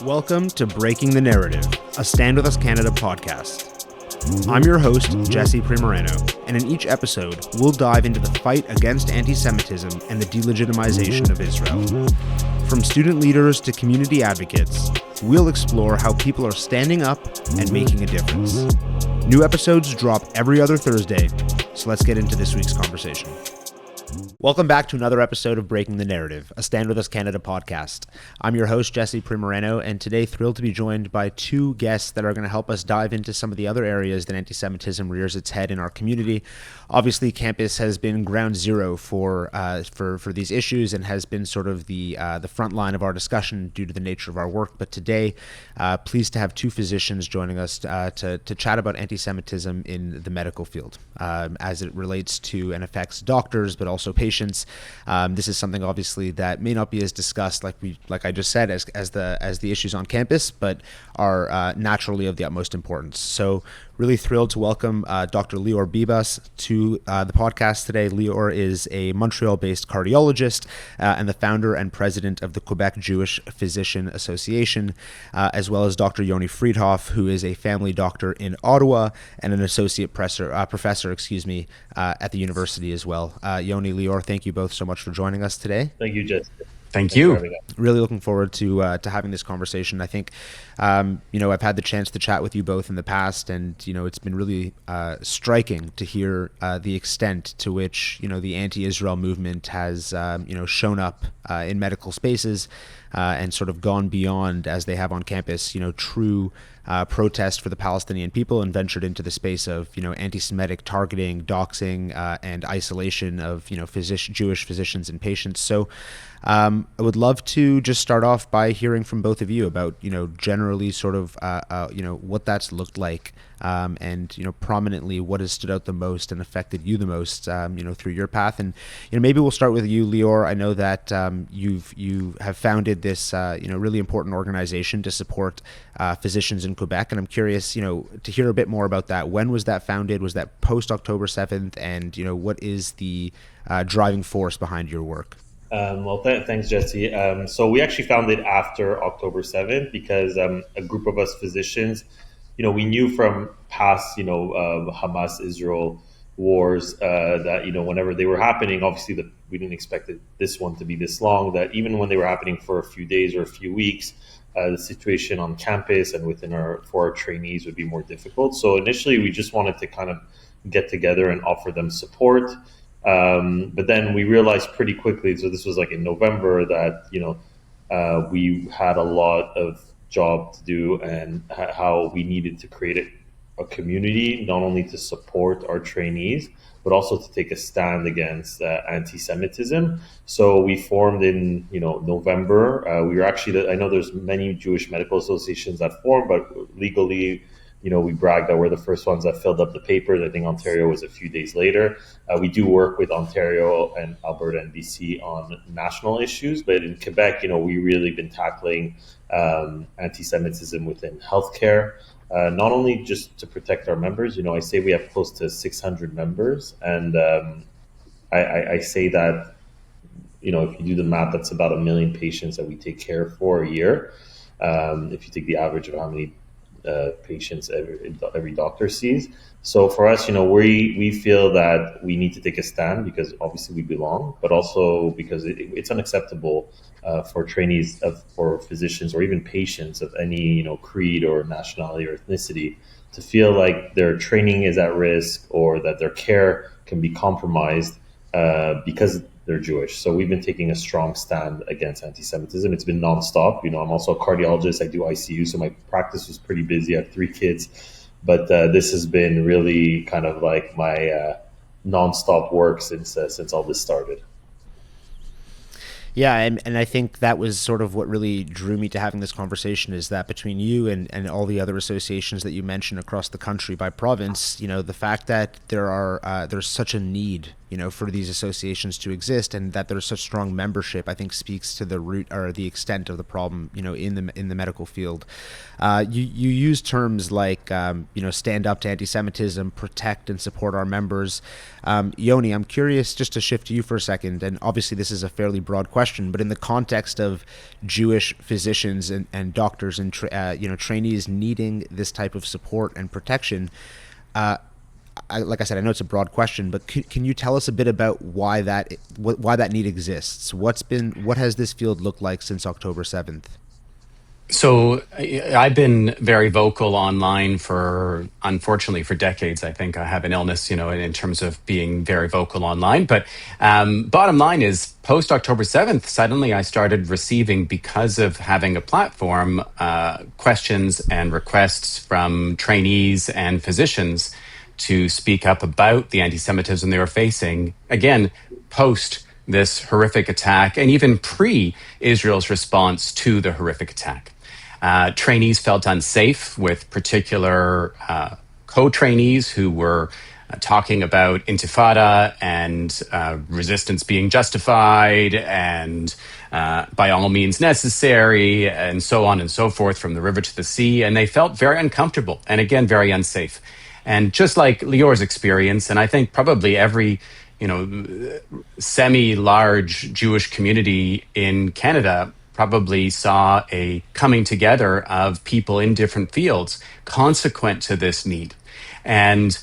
Welcome to Breaking the Narrative, a Stand With Us Canada podcast. I'm your host, Jesse Primoreno, and in each episode, we'll dive into the fight against anti-Semitism and the delegitimization of Israel. From student leaders to community advocates, we'll explore how people are standing up and making a difference. New episodes drop every other Thursday, so let's get into this week's conversation. Welcome back to another episode of Breaking the Narrative, a Stand With Us Canada podcast. I'm your host, Jesse Primoreno, and today thrilled to be joined by two guests that are going to help us dive into some of the other areas that anti-Semitism rears its head in our community. Obviously, campus has been ground zero for these issues and has been sort of the front line of our discussion due to the nature of our work. But today, pleased to have two physicians joining us to chat about anti-Semitism in the medical field as it relates to and affects doctors, but also patients. This is something obviously that may not be as discussed, like I just said, as the issues on campus, but are naturally of the utmost importance. So really thrilled to welcome Dr. Lior Bibas to the podcast today. Lior is a Montreal-based cardiologist and the founder and president of the Quebec Jewish Physician Association, as well as Dr. Yoni Freedhoff, who is a family doctor in Ottawa and an associate professor at the university as well. Yoni, Lior, thank you both so much for joining us today. Thank you, Jesse. Thank you. Really looking forward to having this conversation. I think, I've had the chance to chat with you both in the past, and, it's been really striking to hear the extent to which, the anti-Israel movement has, shown up in medical spaces and sort of gone beyond, as they have on campus, true protest for the Palestinian people, and ventured into the space of, anti-Semitic targeting, doxing, and isolation of, Jewish physicians and patients. So I would love to just start off by hearing from both of you about, generally sort of, what that's looked like, and, prominently what has stood out the most and affected you the most, through your path. And, maybe we'll start with you, Lior. I know that you have founded this, really important organization to support physicians in Quebec. And I'm curious, to hear a bit more about that. When was that founded? Was that post October 7th? And, what is the driving force behind your work? Thanks, Jesse. So we actually found it after October 7th because a group of us physicians, we knew from past, Hamas-Israel wars that, whenever they were happening, obviously we didn't expect this one to be this long, that even when they were happening for a few days or a few weeks, the situation on campus and for our trainees would be more difficult. So initially, we just wanted to kind of get together and offer them support. But then we realized pretty quickly, so this was like in November, that, we had a lot of job to do and how we needed to create a community, not only to support our trainees, but also to take a stand against anti-Semitism. So we formed in, November. We were actually, I know there's many Jewish medical associations that formed, but legally, we bragged that we're the first ones that filled up the papers. I think Ontario was a few days later. We do work with Ontario and Alberta and BC on national issues, but in Quebec, we really been tackling anti-Semitism within healthcare, not only just to protect our members. I say we have close to 600 members, and I say that, if you do the math, that's about 1 million patients that we take care for a year. If you take the average of how many patients every doctor sees. So for us, we feel that we need to take a stand because obviously we belong, but also because it's unacceptable for trainees for physicians or even patients of any creed or nationality or ethnicity to feel like their training is at risk or that their care can be compromised because they're Jewish. So we've been taking a strong stand against anti-Semitism. It's been nonstop. I'm also a cardiologist. I do ICU, so my practice was pretty busy. I have 3 kids, but this has been really kind of like my nonstop work since all this started. Yeah, and I think that was sort of what really drew me to having this conversation, is that between you and all the other associations that you mentioned across the country by province, the fact that there's such a need, for these associations to exist, and that there's such strong membership, I think speaks to the root or the extent of the problem, in the medical field. You use terms like, stand up to anti-Semitism, protect and support our members. Yoni, I'm curious just to shift to you for a second, and obviously this is a fairly broad question, question, but in the context of Jewish physicians and doctors and trainees needing this type of support and protection, like I said, I know it's a broad question, but can you tell us a bit about why that need exists? What has this field looked like since October 7th? So I've been very vocal online unfortunately, for decades. I think I have an illness, in terms of being very vocal online. But bottom line is, post October 7th, suddenly I started receiving, because of having a platform, questions and requests from trainees and physicians to speak up about the anti-Semitism they were facing, again, post this horrific attack and even pre-Israel's response to the horrific attack. Trainees felt unsafe with particular co-trainees who were talking about intifada and resistance being justified and by all means necessary, and so on and so forth, from the river to the sea. And they felt very uncomfortable and, again, very unsafe. And just like Lior's experience, and I think probably every semi-large Jewish community in Canada probably saw a coming together of people in different fields consequent to this need. And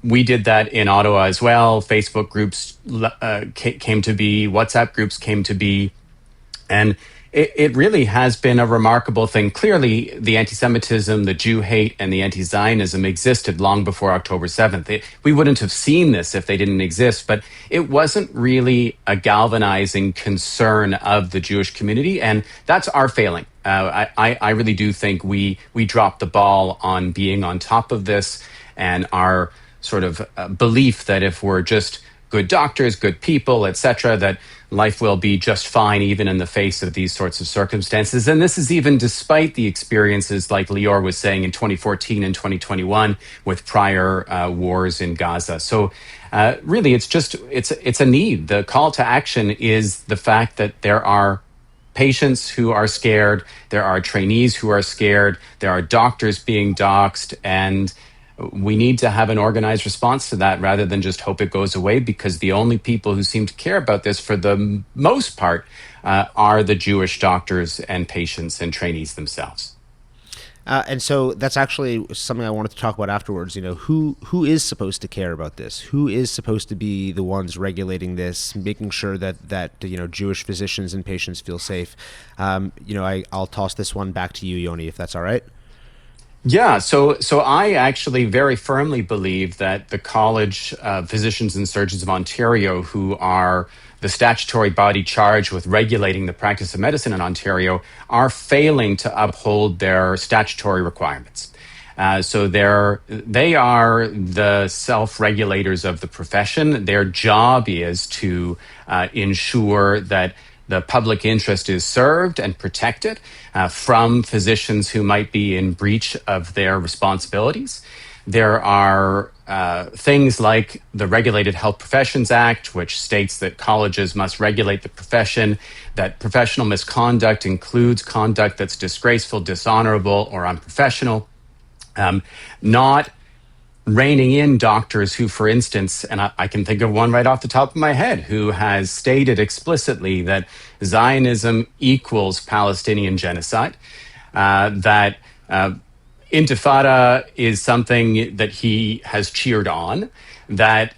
we did that in Ottawa as well. Facebook groups came to be, WhatsApp groups came to be, and it really has been a remarkable thing. Clearly, the anti-Semitism, the Jew hate, and the anti-Zionism existed long before October 7th. We wouldn't have seen this if they didn't exist, but it wasn't really a concern of the Jewish community, and that's our failing. I really do think we dropped the ball on being on top of this, and our sort of belief that if we're just good doctors, good people, etc., that life will be just fine even in the face of these sorts of circumstances. And this is even despite the experiences, like Lior was saying, in 2014 and 2021 with prior wars in Gaza. So really, it's a need. The call to action is the fact that there are patients who are scared, there are trainees who are scared, there are doctors being doxxed, and we need to have an organized response to that rather than just hope it goes away, because the only people who seem to care about this for the most part are the Jewish doctors and patients and trainees themselves. And so that's actually something I wanted to talk about afterwards. Who is supposed to care about this? Who is supposed to be the ones regulating this, making sure that Jewish physicians and patients feel safe? I'll toss this one back to you, Yoni, if that's all right. Yeah, so I actually very firmly believe that the College of Physicians and Surgeons of Ontario, who are the statutory body charged with regulating the practice of medicine in Ontario, are failing to uphold their statutory requirements. So they are the self-regulators of the profession. Their job is to ensure that the public interest is served and protected from physicians who might be in breach of their responsibilities. There are things like the Regulated Health Professions Act, which states that colleges must regulate the profession, that professional misconduct includes conduct that's disgraceful, dishonorable, or unprofessional. Not reining in doctors who, for instance, and I can think of one right off the top of my head, who has stated explicitly that Zionism equals Palestinian genocide, that Intifada is something that he has cheered on, that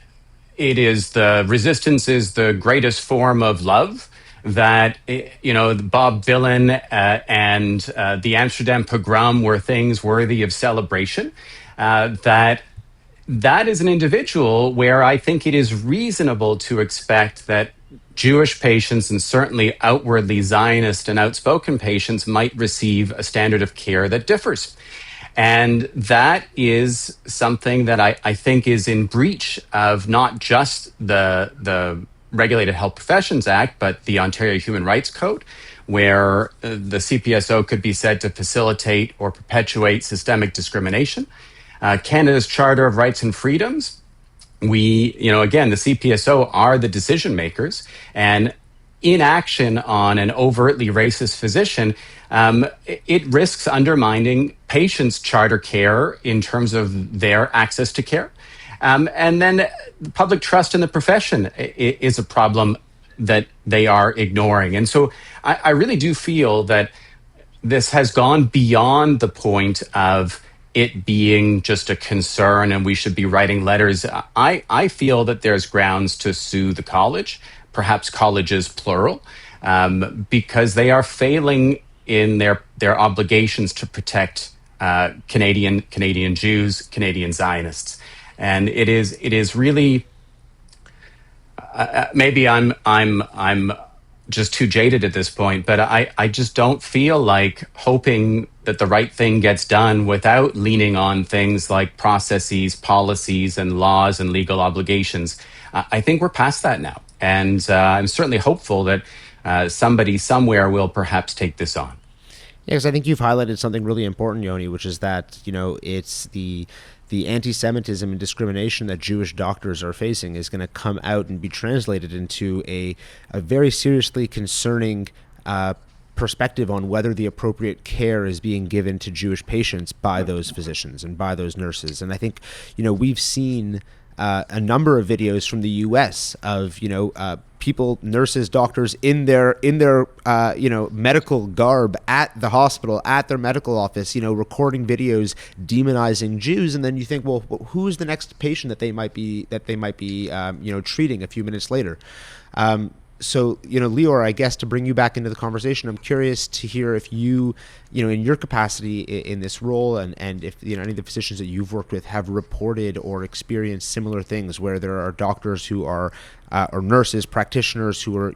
resistance is the greatest form of love, that Bob Dylan and the Amsterdam pogrom were things worthy of celebration, that is an individual where I think it is reasonable to expect that Jewish patients, and certainly outwardly Zionist and outspoken patients, might receive a standard of care that differs. And that is something that I think is in breach of not just the Regulated Health Professions Act, but the Ontario Human Rights Code, where the CPSO could be said to facilitate or perpetuate systemic discrimination. Canada's Charter of Rights and Freedoms, again, the CPSO are the decision makers, and inaction on an overtly racist physician, it risks undermining patients' charter care in terms of their access to care. And then public trust in the profession is a problem, that they are ignoring. And so I really do feel that this has gone beyond the point of it being just a concern and we should be writing letters. I feel that there's grounds to sue the college, perhaps colleges plural, because they are failing in their obligations to protect Canadian Jews, Canadian Zionists. And it is really, maybe I'm just too jaded at this point, but I just don't feel like hoping that the right thing gets done without leaning on things like processes, policies, and laws and legal obligations. I think we're past that now. And I'm certainly hopeful that somebody somewhere will perhaps take this on. Yeah, because I think you've highlighted something really important, Yoni, which is that, it's the anti-Semitism and discrimination that Jewish doctors are facing is going to come out and be translated into a very seriously concerning perspective on whether the appropriate care is being given to Jewish patients by those physicians and by those nurses. And I think, we've seen a number of videos from the U.S. of people, nurses, doctors in their medical garb at the hospital, at their medical office, recording videos demonizing Jews, and then you think, well, who's the next patient that they might be treating a few minutes later? So, Lior, I guess to bring you back into the conversation, I'm curious to hear if you, in your capacity in this role and if, any of the physicians that you've worked with have reported or experienced similar things where there are doctors who are, or nurses, practitioners who are,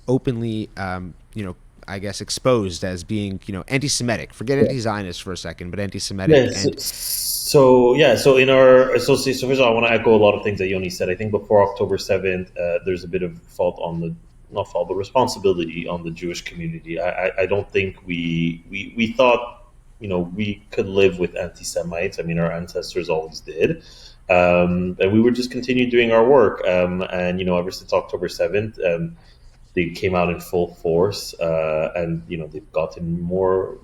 openly, I guess, exposed as being, anti-Semitic. Forget anti-Zionist for a second, but anti-Semitic. So in our association, so first of all, I want to echo a lot of things that Yoni said. I think before October 7th, there's a bit of responsibility on the Jewish community. I don't think we thought, we could live with anti-Semites. I mean, our ancestors always did. And we would just continue doing our work. And, ever since October 7th, they came out in full force, and they've gotten more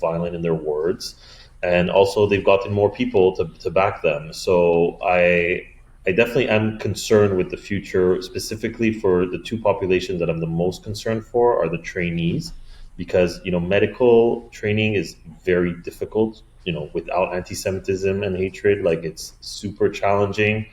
violent in their words, and also they've gotten more people to back them. So I definitely am concerned with the future, specifically for the two populations that I'm the most concerned for are the trainees, because medical training is very difficult. Without anti-Semitism and hatred, like it's super challenging.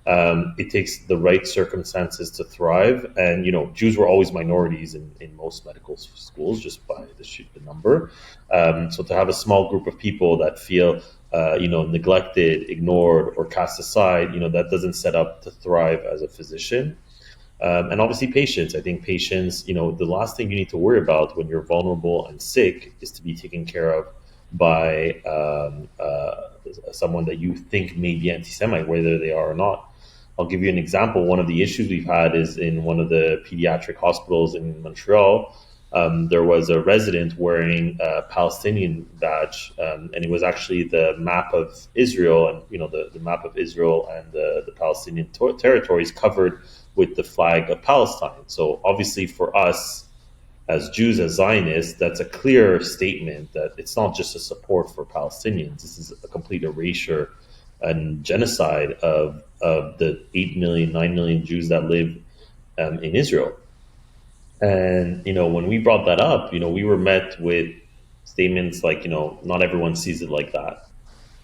It takes the right circumstances to thrive, and Jews were always minorities in most medical schools, just by the number. So to have a small group of people that feel neglected, ignored, or cast aside, that doesn't set up to thrive as a physician. And obviously patients. I think patients, the last thing you need to worry about when you're vulnerable and sick is to be taken care of by someone that you think may be anti-Semite, whether they are or not. I'll give you an example. One of the issues we've had is in one of the pediatric hospitals in Montreal. There was a resident wearing a Palestinian badge, and it was actually the map of Israel, and the map of Israel and the Palestinian territories covered with the flag of Palestine. So obviously for us as Jews, as Zionists, that's a clear statement that it's not just a support for Palestinians. This is a complete erasure and genocide of the 8 million, 9 million Jews that live in Israel. And, when we brought that up, we were met with statements like, not everyone sees it like that.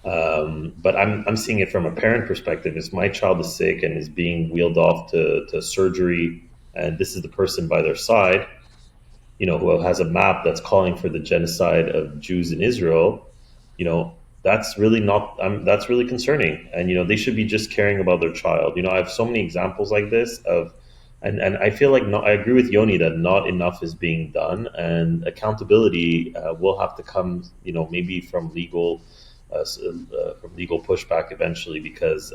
But I'm seeing it from a parent perspective. If my child is sick and is being wheeled off to surgery, and this is the person by their side, who has a map that's calling for the genocide of Jews in Israel, that's really that's really concerning. And, they should be just caring about their child. I have so many examples like this and I feel like I agree with Yoni that not enough is being done, and accountability will have to come, maybe from legal pushback eventually, because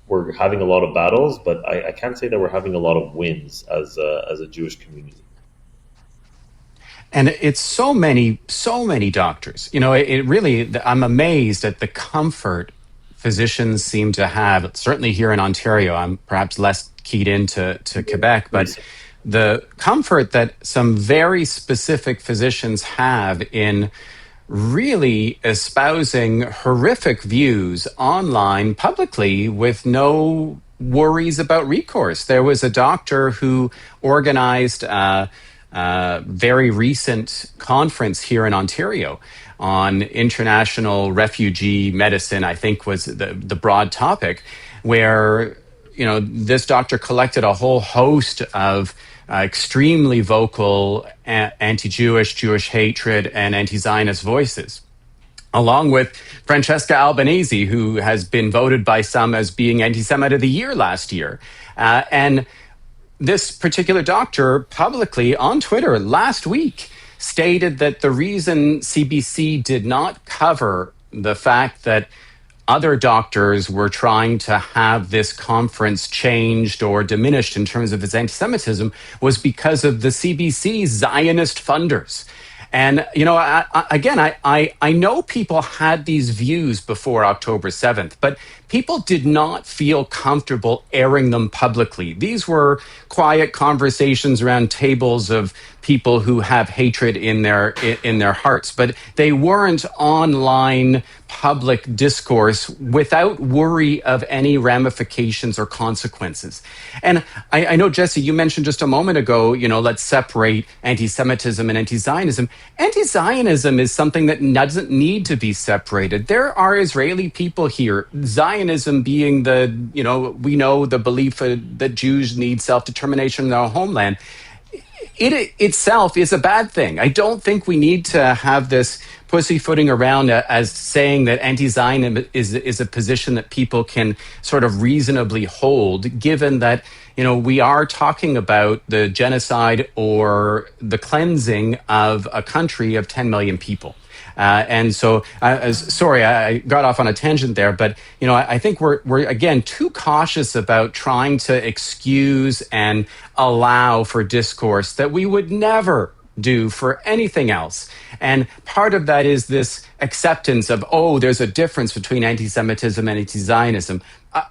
we're having a lot of battles, but I can't say that we're having a lot of wins as a Jewish community. And it's so many doctors. It really, I'm amazed at the comfort physicians seem to have, certainly here in Ontario. I'm perhaps less keyed into Quebec, but the comfort that some very specific physicians have in really espousing horrific views online publicly with no worries about recourse. There was a doctor who organized a very recent conference here in Ontario on international refugee medicine, I think was the broad topic, where this doctor collected a whole host of extremely vocal anti-Jewish, Jewish hatred, and anti-Zionist voices, along with Francesca Albanese, who has been voted by some as being Anti-Semite of the Year last year. And this particular doctor publicly on Twitter last week stated that the reason CBC did not cover the fact that other doctors were trying to have this conference changed or diminished in terms of its anti-Semitism was because of the CBC's Zionist funders. And, I know people had these views before October 7th, but people did not feel comfortable airing them publicly. These were quiet conversations around tables of people who have hatred in their hearts, but they weren't online public discourse without worry of any ramifications or consequences. And I know, Jesse, you mentioned just a moment ago, let's separate anti-Semitism and anti-Zionism. Anti-Zionism is something that doesn't need to be separated. There are Israeli people here, Zionism being we know the belief that Jews need self-determination in their homeland. It itself is a bad thing. I don't think we need to have this pussyfooting around as saying that anti-Zionism is a position that people can sort of reasonably hold, given that, we are talking about the genocide or the cleansing of a country of 10 million people. And so, sorry, I got off on a tangent there, but I think we're again too cautious about trying to excuse and allow for discourse that we would never do for anything else. And part of that is this acceptance of, there's a difference between anti-Semitism and anti-Zionism.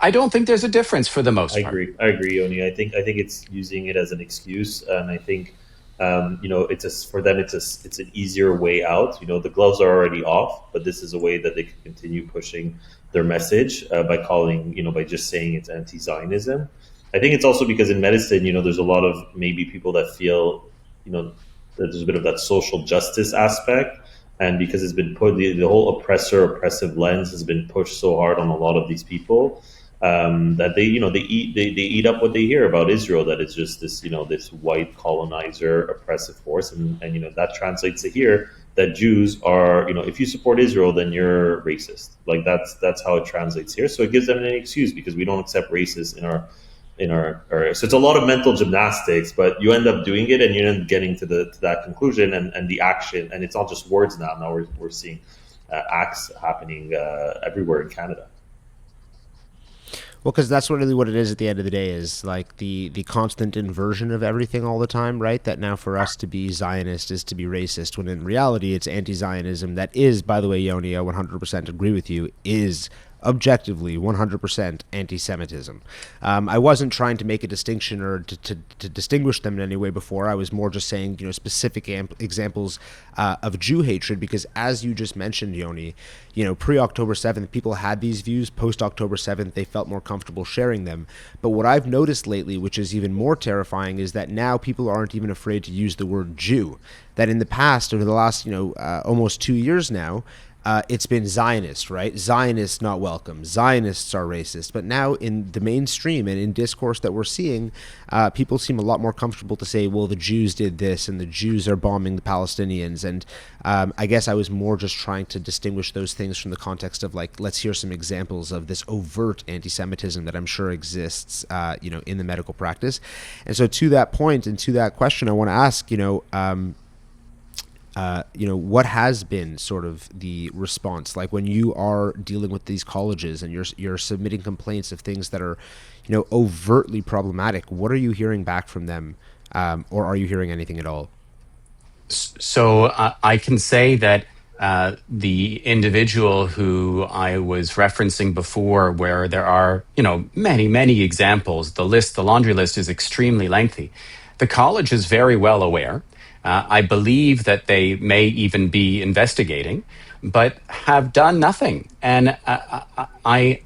I don't think there's a difference for the most part. I agree, Yoni. I think it's using it as an excuse, and I think for them it's an easier way out. The gloves are already off, but this is a way that they can continue pushing their message by just saying it's anti-Zionism. I think it's also because in medicine, there's a lot of maybe people that feel, that there's a bit of that social justice aspect, and because it's been put, the whole oppressive lens has been pushed so hard on a lot of these people. That they eat up what they hear about Israel, that it's just this this white colonizer oppressive force, and that translates to here that Jews are if you support Israel then you're racist. Like that's how it translates here. So it gives them an excuse because we don't accept racists in our so it's a lot of mental gymnastics, but you end up doing it and you end up getting to that conclusion and the action, and it's not just words now. Now we're seeing acts happening everywhere in Canada. Well, because that's really what it is at the end of the day, is like the constant inversion of everything all the time, right? That now for us to be Zionist is to be racist, when in reality it's anti-Zionism that is, by the way, Yoni, I 100% agree with you, is objectively 100% anti-Semitism. I wasn't trying to make a distinction or to distinguish them in any way before. I was more just saying, specific examples of Jew hatred, because as you just mentioned, Yoni, pre-October 7th, people had these views. Post-October 7th, they felt more comfortable sharing them. But what I've noticed lately, which is even more terrifying, is that now people aren't even afraid to use the word Jew. That in the past, over the last, almost 2 years now, it's been Zionist, right? Zionists not welcome. Zionists are racist. But now in the mainstream and in discourse that we're seeing, people seem a lot more comfortable to say, well, the Jews did this and the Jews are bombing the Palestinians. And I guess I was more just trying to distinguish those things from the context of, like, let's hear some examples of this overt anti-Semitism that I'm sure exists, in the medical practice. And so to that point and to that question, I want to ask, what has been sort of the response, like when you are dealing with these colleges and you're submitting complaints of things that are, overtly problematic? What are you hearing back from them, or are you hearing anything at all? So I can say that the individual who I was referencing before, where there are, many, many examples, the laundry list is extremely lengthy. The college is very well aware. I believe that they may even be investigating, but have done nothing. And I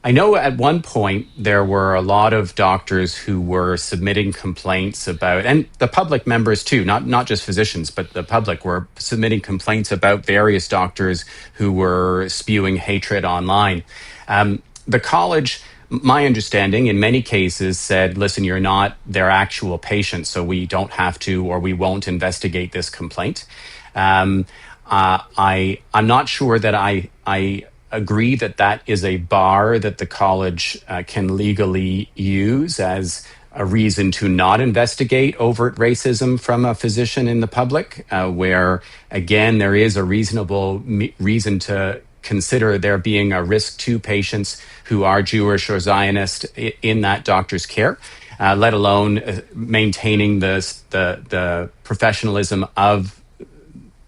I know at one point there were a lot of doctors who were submitting complaints about, and the public members too, not just physicians, but the public were submitting complaints about various doctors who were spewing hatred online. The college, my understanding, in many cases said, listen, you're not their actual patient, so we don't have to, or we won't investigate this complaint. I'm not sure that I agree that that is a bar that the college can legally use as a reason to not investigate overt racism from a physician in the public, where, again, there is a reasonable reason to consider there being a risk to patients who are Jewish or Zionist in that doctor's care, let alone maintaining the professionalism of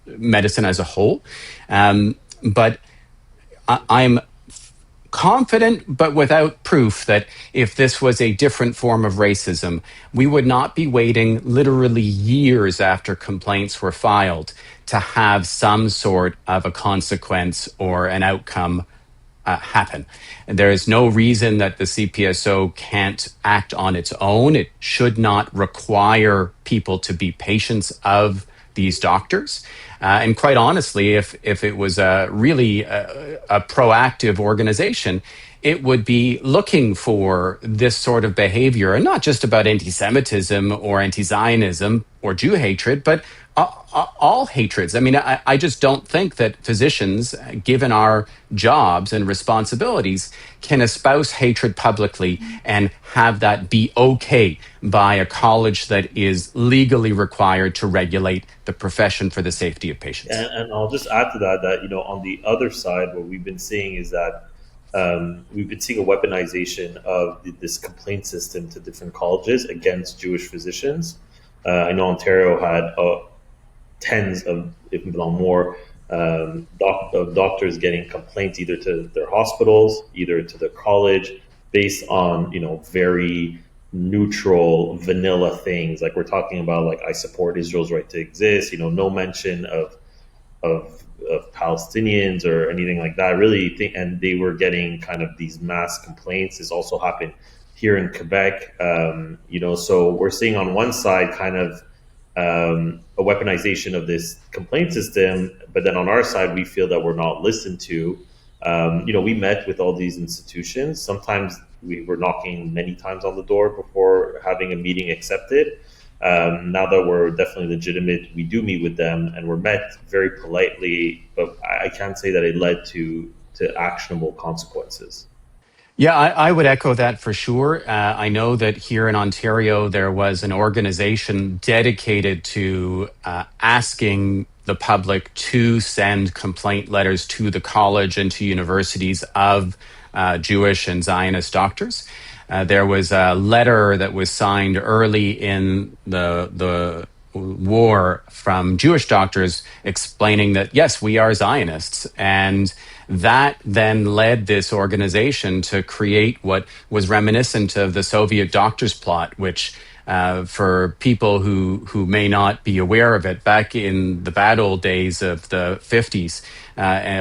medicine as a whole. But I'm confident, but without proof, that if this was a different form of racism, we would not be waiting literally years after complaints were filed to have some sort of a consequence or an outcome happen. And there is no reason that the CPSO can't act on its own. It should not require people to be patients of these doctors. And quite honestly, if it was really a proactive organization, it would be looking for this sort of behavior, and not just about anti-Semitism or anti-Zionism or Jew hatred, but all hatreds. I mean, I just don't think that physicians, given our jobs and responsibilities, can espouse hatred publicly and have that be okay by a college that is legally required to regulate the profession for the safety of patients. And I'll just add to that, you know, on the other side, what we've been seeing is that we've been seeing a weaponization of this complaint system to different colleges against Jewish physicians. I know Ontario had tens of, if not more, doctors getting complaints either to their hospitals, either to the college, based on, you know, very neutral, vanilla things. Like we're talking about, like, I support Israel's right to exist. You know, no mention of Palestinians or anything like that. I really think, and they were getting kind of these mass complaints. This also happened here in Quebec. You know, so we're seeing on one side kind of a weaponization of this complaint system, but then on our side, we feel that we're not listened to. You know, we met with all these institutions. Sometimes we were knocking many times on the door before having a meeting accepted. Now that we're definitely legitimate, we do meet with them, and we're met very politely, but I can't say that it led to actionable consequences. Yeah, I would echo that for sure. I know that here in Ontario, there was an organization dedicated to asking the public to send complaint letters to the college and to universities of Jewish and Zionist doctors. There was a letter that was signed early in the war from Jewish doctors explaining that, yes, we are Zionists. And that then led this organization to create what was reminiscent of the Soviet doctors plot, which for people who may not be aware of it, back in the bad old days of the 50s,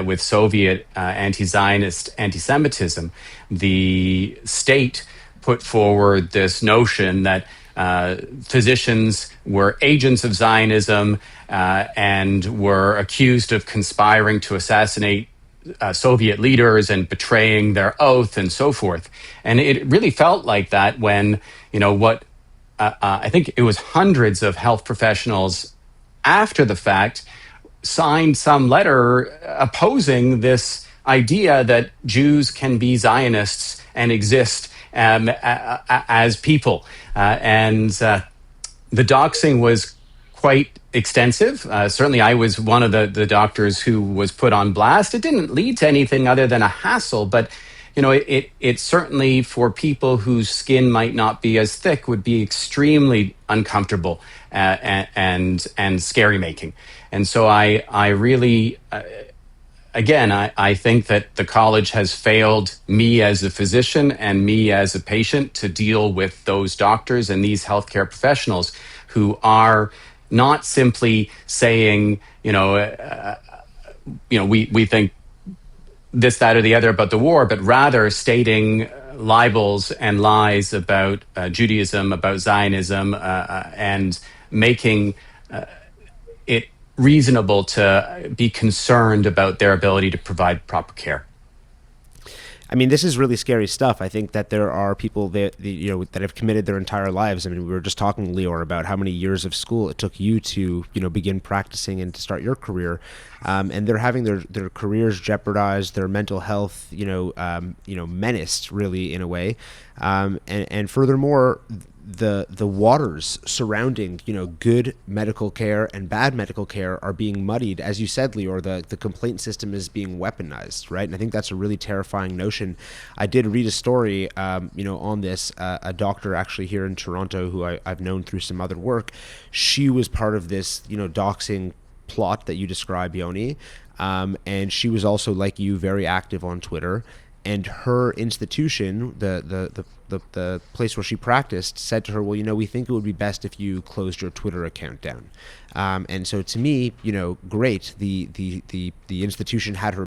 with Soviet anti-Zionist anti-Semitism, the state put forward this notion that physicians were agents of Zionism and were accused of conspiring to assassinate Soviet leaders and betraying their oath and so forth. And it really felt like that when, you know, what I think it was hundreds of health professionals after the fact signed some letter opposing this idea that Jews can be Zionists and exist as people. And the doxing was quite extensive. Certainly, I was one of the doctors who was put on blast. It didn't lead to anything other than a hassle, but you know, it certainly, for people whose skin might not be as thick, would be extremely uncomfortable and scary making. And so I really, again, I think that the college has failed me as a physician and me as a patient to deal with those doctors and these healthcare professionals who are not simply saying, we think this, that, or the other about the war, but rather stating libels and lies about Judaism, about Zionism, and making it reasonable to be concerned about their ability to provide proper care. I mean, this is really scary stuff. I think that there are people that that have committed their entire lives. I mean, we were just talking, Lior, about how many years of school it took you to begin practicing and to start your career, and they're having their careers jeopardized, their mental health menaced, really, in a way, and furthermore, the waters surrounding good medical care and bad medical care are being muddied. As you said, Lior, the complaint system is being weaponized, right? And I think that's a really terrifying notion. I did read a story on this. A doctor actually here in Toronto who I've known through some other work, she was part of this doxing plot that you describe, Yoni, and she was also, like you, very active on Twitter. And her institution, the place where she practiced, said to her, well, we think it would be best if you closed your Twitter account down. And so to me, great. The institution had her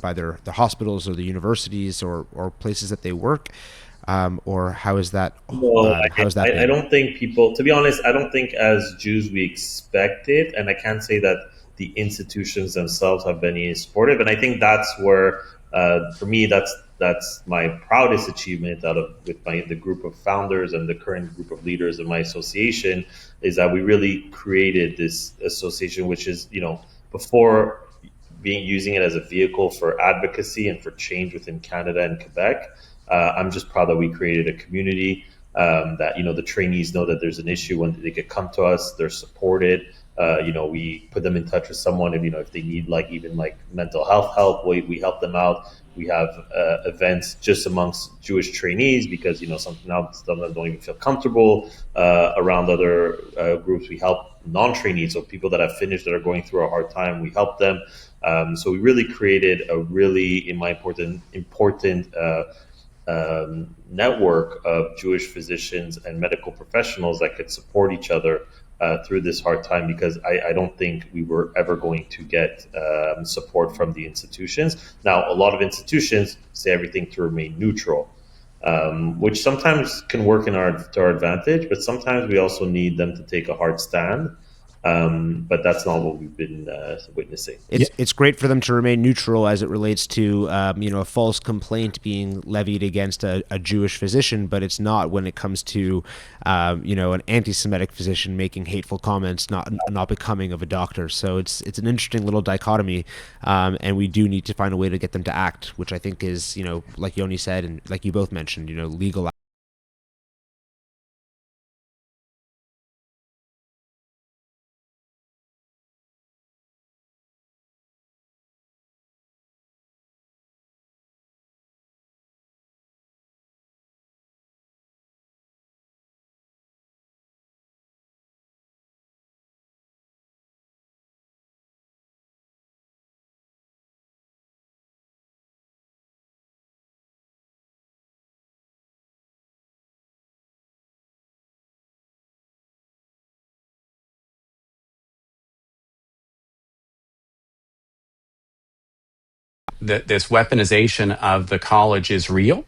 by the hospitals or the universities or places that they work, or how is that? How is that? I don't think people, to be honest, I don't think as Jews we expect it, and I can't say that the institutions themselves have been any supportive. And I think that's where, for me, that's my proudest achievement with the group of founders and the current group of leaders of my association, is that we really created this association, which is before using it as a vehicle for advocacy and for change within Canada and Quebec. I'm just proud that we created a community that the trainees know that there's an issue when they could come to us, they're supported. We put them in touch with someone, and if they need even mental health help, we help them out. We have events just amongst Jewish trainees because some of them don't even feel comfortable around other groups. We help non-trainees, so people that have finished that are going through a hard time, we help them. So we really created a really, in my important network of Jewish physicians and medical professionals that could support each other through this hard time, because I don't think we were ever going to get support from the institutions. Now, a lot of institutions say everything to remain neutral, which sometimes can work to our advantage, but sometimes we also need them to take a hard stand. But that's not what we've been witnessing. It's great for them to remain neutral as it relates to a false complaint being levied against a Jewish physician, but it's not when it comes to an anti-Semitic physician making hateful comments, not becoming of a doctor. So it's an interesting little dichotomy, and we do need to find a way to get them to act, which I think is like Yoni said and like you both mentioned, legal. This weaponization of the college is real.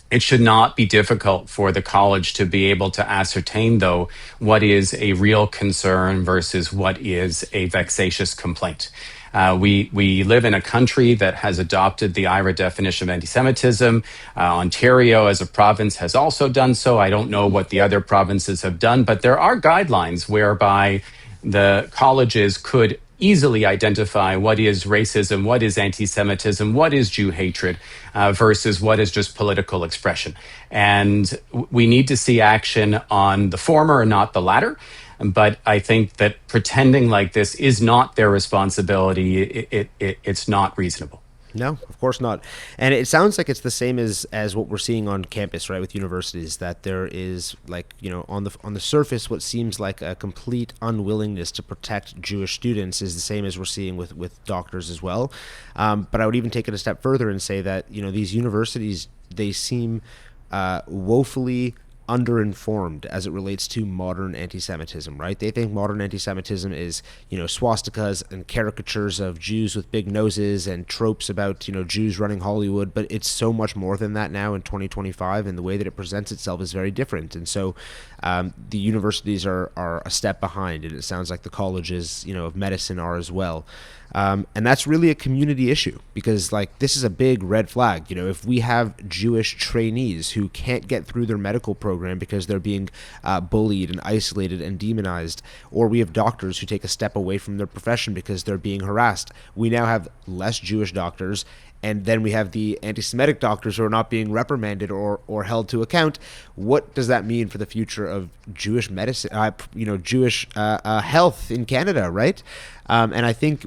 It should not be difficult for the college to be able to ascertain, though, what is a real concern versus what is a vexatious complaint. We live in a country that has adopted the IRA definition of anti-Semitism. Ontario, as a province, has also done so. I don't know what the other provinces have done, but there are guidelines whereby the colleges could easily identify what is racism, what is anti-Semitism, what is Jew hatred, versus what is just political expression. And we need to see action on the former and not the latter. But I think that pretending like this is not their responsibility, it's not reasonable. No, of course not. And it sounds like it's the same as what we're seeing on campus, right, with universities, that there is, like, on the surface, what seems like a complete unwillingness to protect Jewish students is the same as we're seeing with doctors as well. But I would even take it a step further and say that, these universities, they seem woefully underinformed as it relates to modern anti-Semitism, right? They think modern anti-Semitism is, swastikas and caricatures of Jews with big noses and tropes about, Jews running Hollywood, but it's so much more than that now in 2025, and the way that it presents itself is very different. And so the universities are a step behind, and it sounds like the colleges, of medicine are as well. And that's really a community issue, because, like, this is a big red flag. If we have Jewish trainees who can't get through their medical program because they're being bullied and isolated and demonized, or we have doctors who take a step away from their profession because they're being harassed, we now have less Jewish doctors. And then we have the anti-Semitic doctors who are not being reprimanded or held to account. What does that mean for the future of Jewish medicine, Jewish health in Canada, right? And I think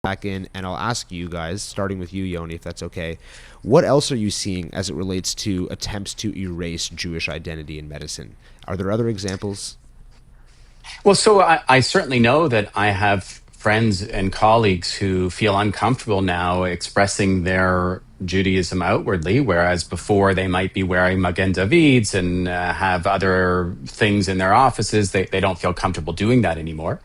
back in, and I'll ask you guys, starting with you, Yoni, if that's okay. What else are you seeing as it relates to attempts to erase Jewish identity in medicine? Are there other examples? Well, so I certainly know that I have friends and colleagues who feel uncomfortable now expressing their Judaism outwardly, whereas before they might be wearing Magen Davids and have other things in their offices. They don't feel comfortable doing that anymore.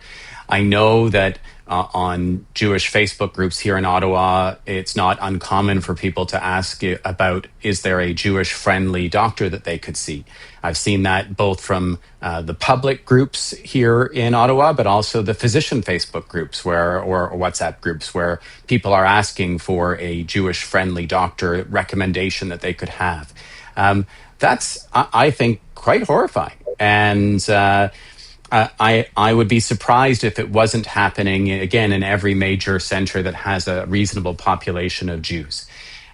I know that on Jewish Facebook groups here in Ottawa, it's not uncommon for people to ask about, is there a Jewish-friendly doctor that they could see? I've seen that both from the public groups here in Ottawa, but also the physician Facebook groups or WhatsApp groups where people are asking for a Jewish-friendly doctor recommendation that they could have. That's, I think, quite horrifying. And I would be surprised if it wasn't happening, again, in every major center that has a reasonable population of Jews.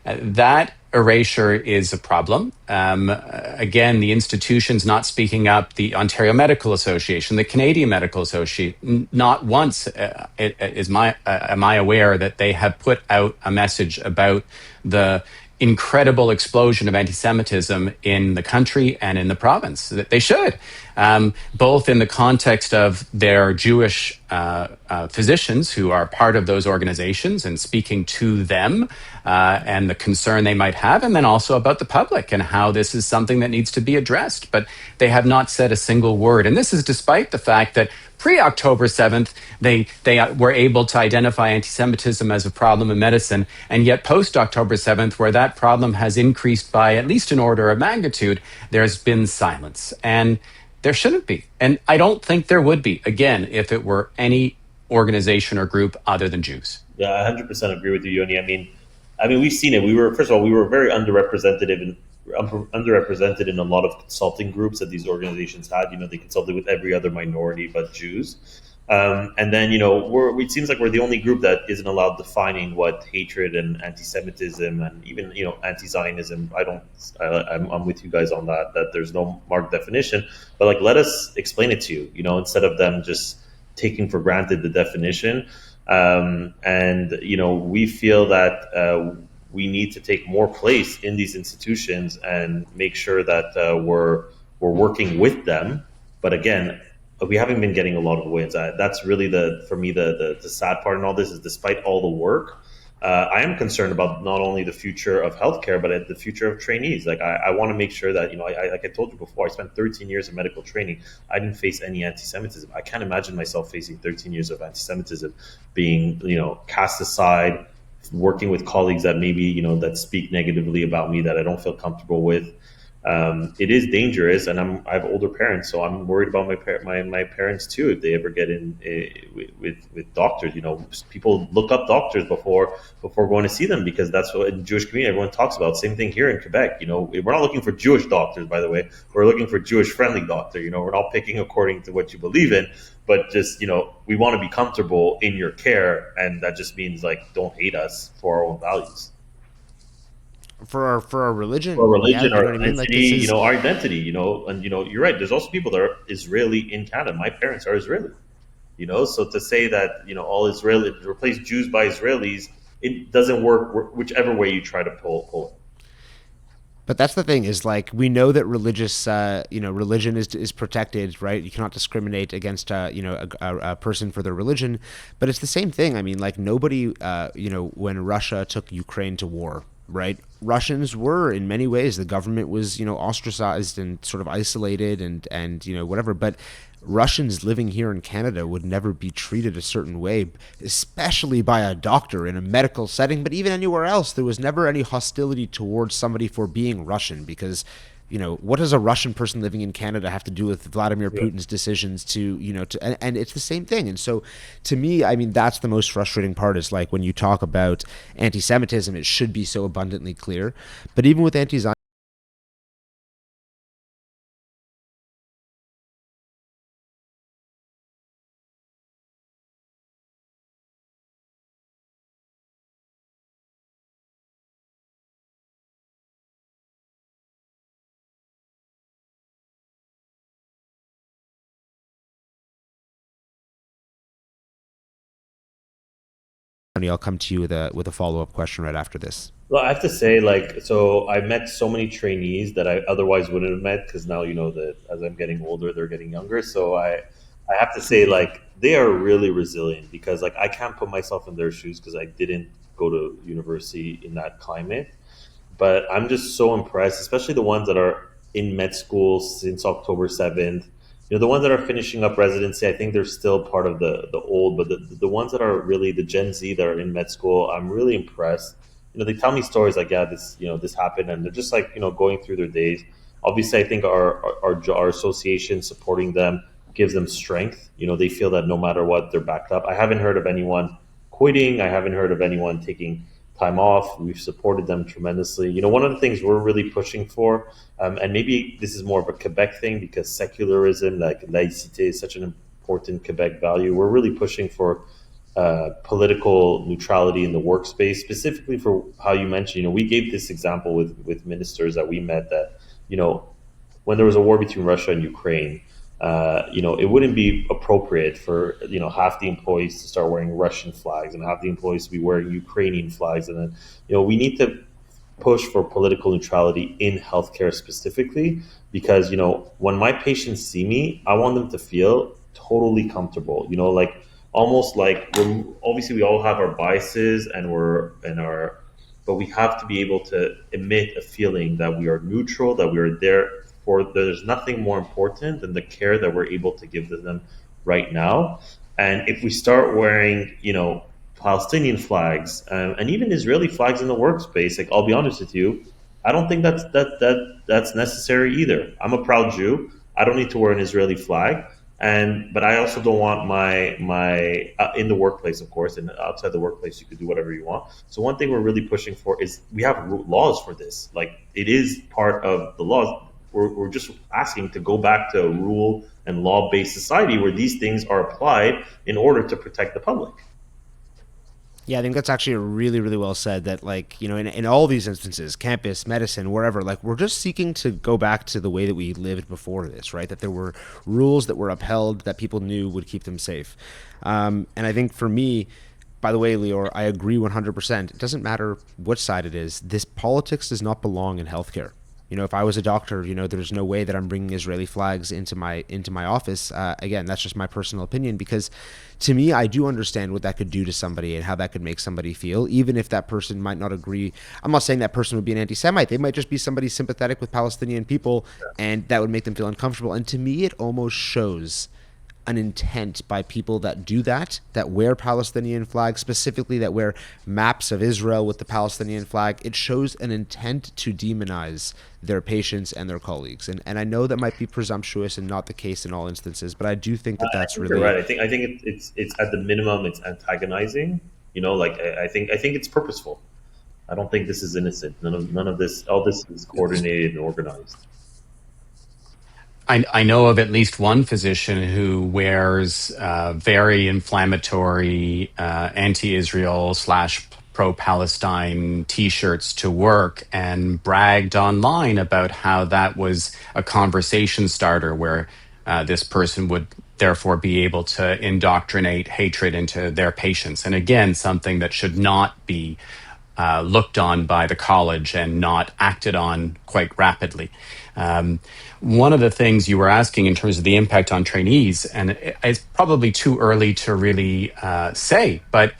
That erasure is a problem. Again, the institutions not speaking up, the Ontario Medical Association, the Canadian Medical Association, not once am I aware that they have put out a message about the incredible explosion of anti-Semitism in the country and in the province. That they should, both in the context of their Jewish physicians who are part of those organizations and speaking to them and the concern they might have, and then also about the public and how this is something that needs to be addressed. But they have not said a single word. And this is despite the fact that pre-October 7th, they were able to identify anti-Semitism as a problem in medicine, and yet post-October 7th, where that problem has increased by at least an order of magnitude, there's been silence. And there shouldn't be. And I don't think there would be, again, if it were any organization or group other than Jews. Yeah, I 100% agree with you, Yoni. I mean, we've seen it. First of all, we were very underrepresented in a lot of consulting groups that these organizations had. They consulted with every other minority but Jews. And then, it seems like we're the only group that isn't allowed defining what hatred and anti-Semitism and even, anti-Zionism. I'm with you guys on that there's no marked definition, but like, let us explain it to you, instead of them just taking for granted the definition. We feel that we need to take more place in these institutions and make sure that we're working with them. But again, we haven't been getting a lot of wins. That's really for me the sad part in all this is, despite all the work, I am concerned about not only the future of healthcare, but the future of trainees. Like, I want to make sure that, like I told you before, I spent 13 years of medical training. I didn't face any anti-Semitism. I can't imagine myself facing 13 years of anti-Semitism, being, cast aside, working with colleagues that maybe, that speak negatively about me that I don't feel comfortable with. It is dangerous, and I have older parents, so I'm worried about my parents too if they ever get in with doctors. People look up doctors before going to see them, because that's what in the Jewish community everyone talks about. Same thing here in Quebec. We're not looking for Jewish doctors, by the way. We're looking for Jewish friendly doctor. We're not picking according to what you believe in, but just we want to be comfortable in your care, and that just means like don't hate us for our own values. For our religion. Our Yeah, religion, you know our what I mean? Like, ethnicity, this is, our identity, and you're right. There's also people that are Israeli in Canada. My parents are Israeli, so to say that all Israeli replace Jews by Israelis, it doesn't work. Whichever way you try to pull it. but that's the thing, is like, we know that religious, religion is protected, right? You cannot discriminate against, a person for their religion. But it's the same thing. I mean, like, nobody, when Russia took Ukraine to war, right? Russians were, in many ways, the government was, ostracized and sort of isolated, and whatever. But Russians living here in Canada would never be treated a certain way, especially by a doctor in a medical setting, but even anywhere else. There was never any hostility towards somebody for being Russian, because, what does a Russian person living in Canada have to do with Vladimir Yeah. Putin's decisions to, and it's the same thing. And so, to me, I mean, that's the most frustrating part, is like, when you talk about anti-Semitism, it should be so abundantly clear. But even with anti-Zionism, I'll come to you with a follow-up question right after this. Well, I have to say, like, so I met so many trainees that I otherwise wouldn't have met, because now that as I'm getting older, they're getting younger. So I have to say, like, they are really resilient, because like I can't put myself in their shoes because I didn't go to university in that climate. But I'm just so impressed, especially the ones that are in med school since October 7th. The ones that are finishing up residency, I think they're still part of the old, but the ones that are really the Gen Z that are in med school, I'm really impressed. They tell me stories like, yeah, this happened, and they're just like, going through their days. Obviously, I think our association supporting them gives them strength. They feel that no matter what, they're backed up. I haven't heard of anyone quitting. I haven't heard of anyone taking time off. We've supported them tremendously. One of the things we're really pushing for, and maybe this is more of a Quebec thing, because secularism, like laïcité, is such an important Quebec value. We're really pushing for political neutrality in the workspace, specifically for how you mentioned. We gave this example with ministers that we met, that when there was a war between Russia and Ukraine, it wouldn't be appropriate for half the employees to start wearing Russian flags and half the employees to be wearing Ukrainian flags, and then we need to push for political neutrality in healthcare specifically, because when my patients see me, I want them to feel totally comfortable. Like almost like obviously we all have our biases and but we have to be able to emit a feeling that we are neutral, that we are there for. There's nothing more important than the care that we're able to give to them right now. And if we start wearing, Palestinian flags, and even Israeli flags in the workspace, like, I'll be honest with you, I don't think that's necessary either. I'm a proud Jew. I don't need to wear an Israeli flag, but I also don't want my in the workplace, of course, and outside the workplace, you could do whatever you want. So one thing we're really pushing for is we have laws for this. Like, it is part of the laws. We're just asking to go back to a rule and law based society where these things are applied in order to protect the public. Yeah, I think that's actually really, really well said. That, like, in all these instances, campus, medicine, wherever, like, we're just seeking to go back to the way that we lived before this, right? That there were rules that were upheld that people knew would keep them safe. And I think for me, by the way, Lior, I agree 100%. It doesn't matter which side it is. This politics does not belong in healthcare. If I was a doctor, there's no way that I'm bringing Israeli flags into my office. Again, that's just my personal opinion, because to me, I do understand what that could do to somebody and how that could make somebody feel, even if that person might not agree. I'm not saying that person would be an anti-Semite. They might just be somebody sympathetic with Palestinian people, and that would make them feel uncomfortable. And to me, it almost shows an intent by people that do that wear Palestinian flags, specifically that wear maps of Israel with the Palestinian flag. It shows an intent to demonize their patients and their colleagues. And I know that might be presumptuous and not the case in all instances, but I do think that that's really... You're right. I think it's at the minimum, it's antagonizing. I think it's purposeful. I don't think this is innocent. None of this, all this is coordinated and organized. I know of at least one physician who wears very inflammatory anti-Israel / pro-Palestine T-shirts to work and bragged online about how that was a conversation starter where this person would therefore be able to indoctrinate hatred into their patients. And again, something that should not be looked on by the college and not acted on quite rapidly. One of the things you were asking in terms of the impact on trainees, and it's probably too early to really say, but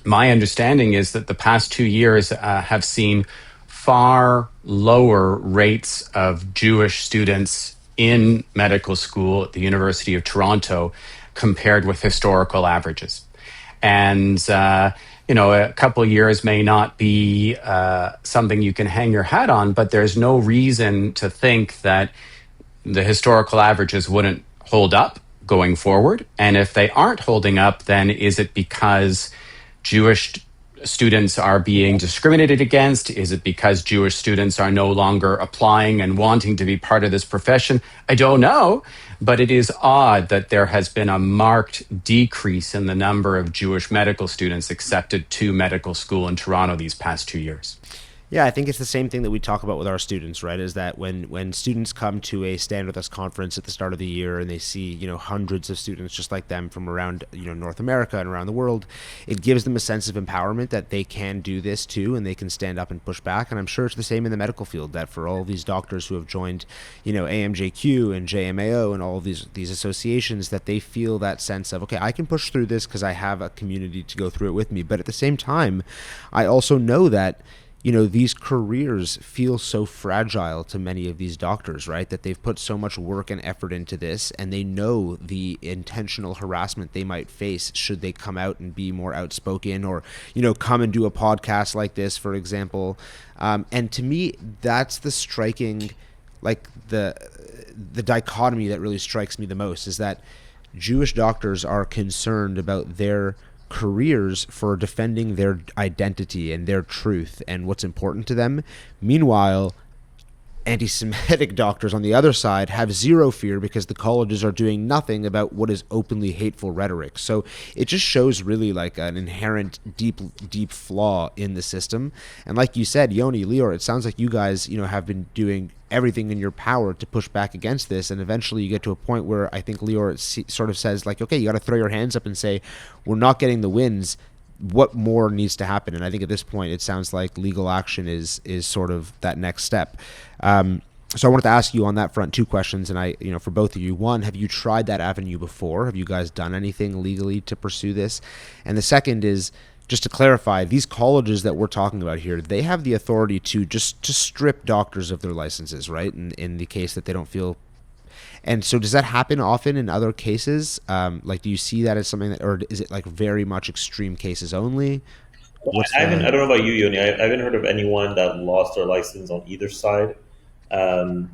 my understanding is that the past 2 years have seen far lower rates of Jewish students in medical school at the University of Toronto compared with historical averages. And a couple of years may not be something you can hang your hat on, but there's no reason to think that the historical averages wouldn't hold up going forward. And if they aren't holding up, then is it because Jewish students are being discriminated against? Is it because Jewish students are no longer applying and wanting to be part of this profession? I don't know, but it is odd that there has been a marked decrease in the number of Jewish medical students accepted to medical school in Toronto these past 2 years. Yeah, I think it's the same thing that we talk about with our students, right? Is that when students come to a Stand With Us conference at the start of the year and they see, hundreds of students just like them from around, North America and around the world, it gives them a sense of empowerment that they can do this too and they can stand up and push back. And I'm sure it's the same in the medical field, that for all of these doctors who have joined, AMJQ and JMAO and all of these associations, that they feel that sense of, okay, I can push through this because I have a community to go through it with me. But at the same time, I also know that these careers feel so fragile to many of these doctors, right? That they've put so much work and effort into this, and they know the intentional harassment they might face should they come out and be more outspoken or, come and do a podcast like this, for example. And to me, that's the striking, the dichotomy that really strikes me the most, is that Jewish doctors are concerned about their careers for defending their identity and their truth and what's important to them. Meanwhile, anti-Semitic doctors on the other side have zero fear because the colleges are doing nothing about what is openly hateful rhetoric. So it just shows really an inherent deep flaw in the system. And like you said, Yoni, Lior, it sounds like you guys, have been doing everything in your power to push back against this, and eventually you get to a point where I think Lior sort of says okay, you got to throw your hands up and say, we're not getting the wins. What more needs to happen? And I think at this point it sounds like legal action is sort of that next step. So I wanted to ask you on that front 2 questions, and for both of you. One, have you tried that avenue before? Have you guys done anything legally to pursue this? And the second is, just to clarify, these colleges that we're talking about here, they have the authority to just strip doctors of their licenses, right? In the case that they don't feel. And so does that happen often in other cases? Do you see that as something that, or is it very much extreme cases only? I don't know about you, Yoni. I haven't heard of anyone that lost their license on either side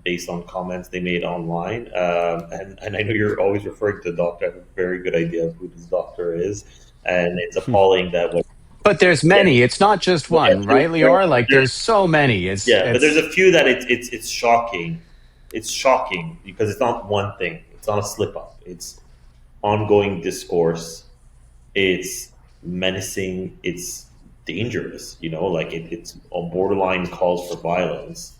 based on comments they made online. And I know you're always referring to the doctor. I have a very good idea of who this doctor is. And it's appalling that But there's many. It's not just one, right, Lior? There's so many. But there's a few that it's shocking. It's shocking because it's not one thing. It's not a slip up. It's ongoing discourse. It's menacing. It's dangerous. It's on borderline calls for violence,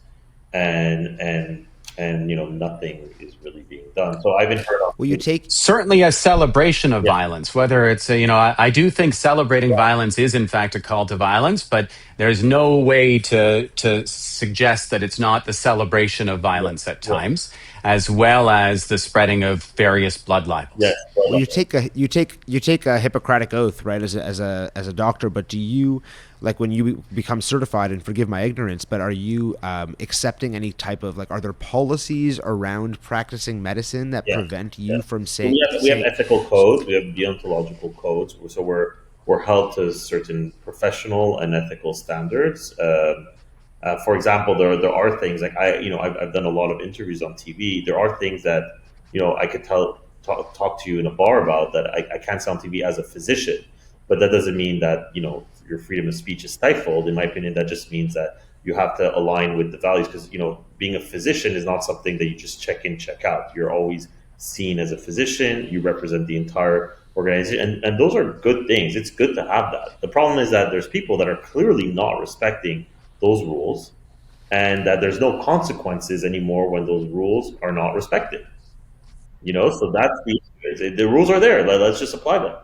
and nothing is really being done. So I haven't heard of. Will you take certainly a celebration of violence? Whether it's I do think celebrating violence is in fact a call to violence, but there's no way to suggest that it's not the celebration of violence at times. as well as the spreading of various blood libels. Yes. Well, you take a Hippocratic oath, right, as a doctor. But do you, like, when you become certified, and forgive my ignorance, but are you accepting any type of, like, are there policies around practicing medicine that prevent you from So saying? we have ethical codes, we have deontological codes. So we're held to certain professional and ethical standards. For example, there are things like I've done a lot of interviews on TV. There are things that I could talk to you in a bar about that I can't say on TV as a physician, but that doesn't mean that your freedom of speech is stifled. In my opinion, that just means that you have to align with the values, because being a physician is not something that you just check in, check out. You're always seen as a physician. You represent the entire organization, and those are good things. It's good to have that. The problem is that there's people that are clearly not respecting those rules, and that there's no consequences anymore when those rules are not respected. So that's the rules are there. Let's just apply them.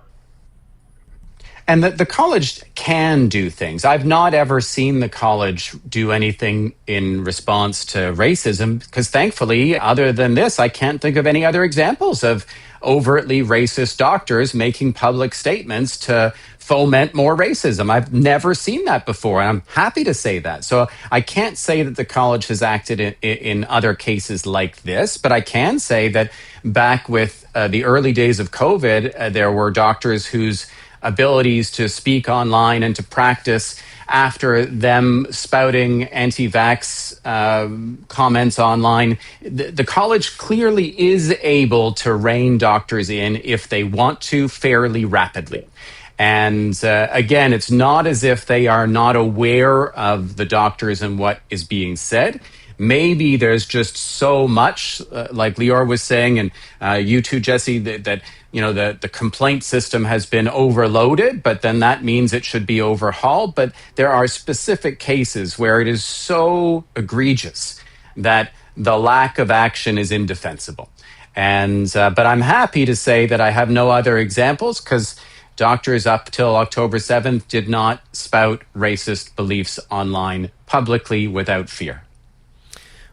And the college can do things. I've not ever seen the college do anything in response to racism, because thankfully, other than this, I can't think of any other examples of overtly racist doctors making public statements to foment more racism. I've never seen that before, and I'm happy to say that. So I can't say that the college has acted in other cases like this, but I can say that back with the early days of COVID, there were doctors whose abilities to speak online and to practice after them spouting anti-vax comments online. The college clearly is able to rein doctors in if they want to fairly rapidly. And again, it's not as if they are not aware of the doctors and what is being said. Maybe there's just so much, like Lior was saying, and you too, Jesse, that the complaint system has been overloaded, but then that means it should be overhauled. But there are specific cases where it is so egregious that the lack of action is indefensible. And but I'm happy to say that I have no other examples, because doctors up till October 7th did not spout racist beliefs online publicly without fear.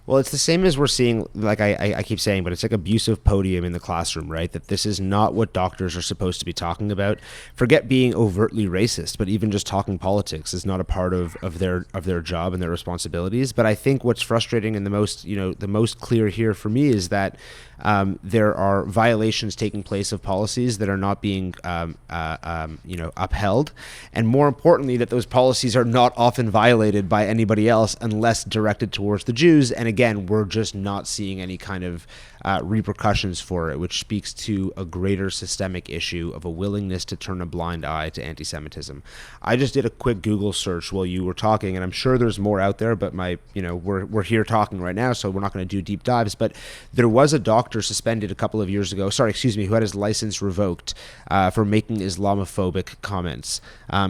Well, it's the same as we're seeing, like I keep saying, but it's like abusive podium in the classroom, right? That this is not what doctors are supposed to be talking about. Forget being overtly racist, but even just talking politics is not a part of their job and their responsibilities. But I think what's frustrating and the most clear here for me is that there are violations taking place of policies that are not being upheld, and more importantly, that those policies are not often violated by anybody else unless directed towards the Jews. And again, we're just not seeing any kind of repercussions for it, which speaks to a greater systemic issue of a willingness to turn a blind eye to anti-Semitism. I just did a quick Google search while you were talking, and I'm sure there's more out there, but we're here talking right now, so we're not going to do deep dives. But there was a doctor suspended a couple of years ago, who had his license revoked for making Islamophobic comments.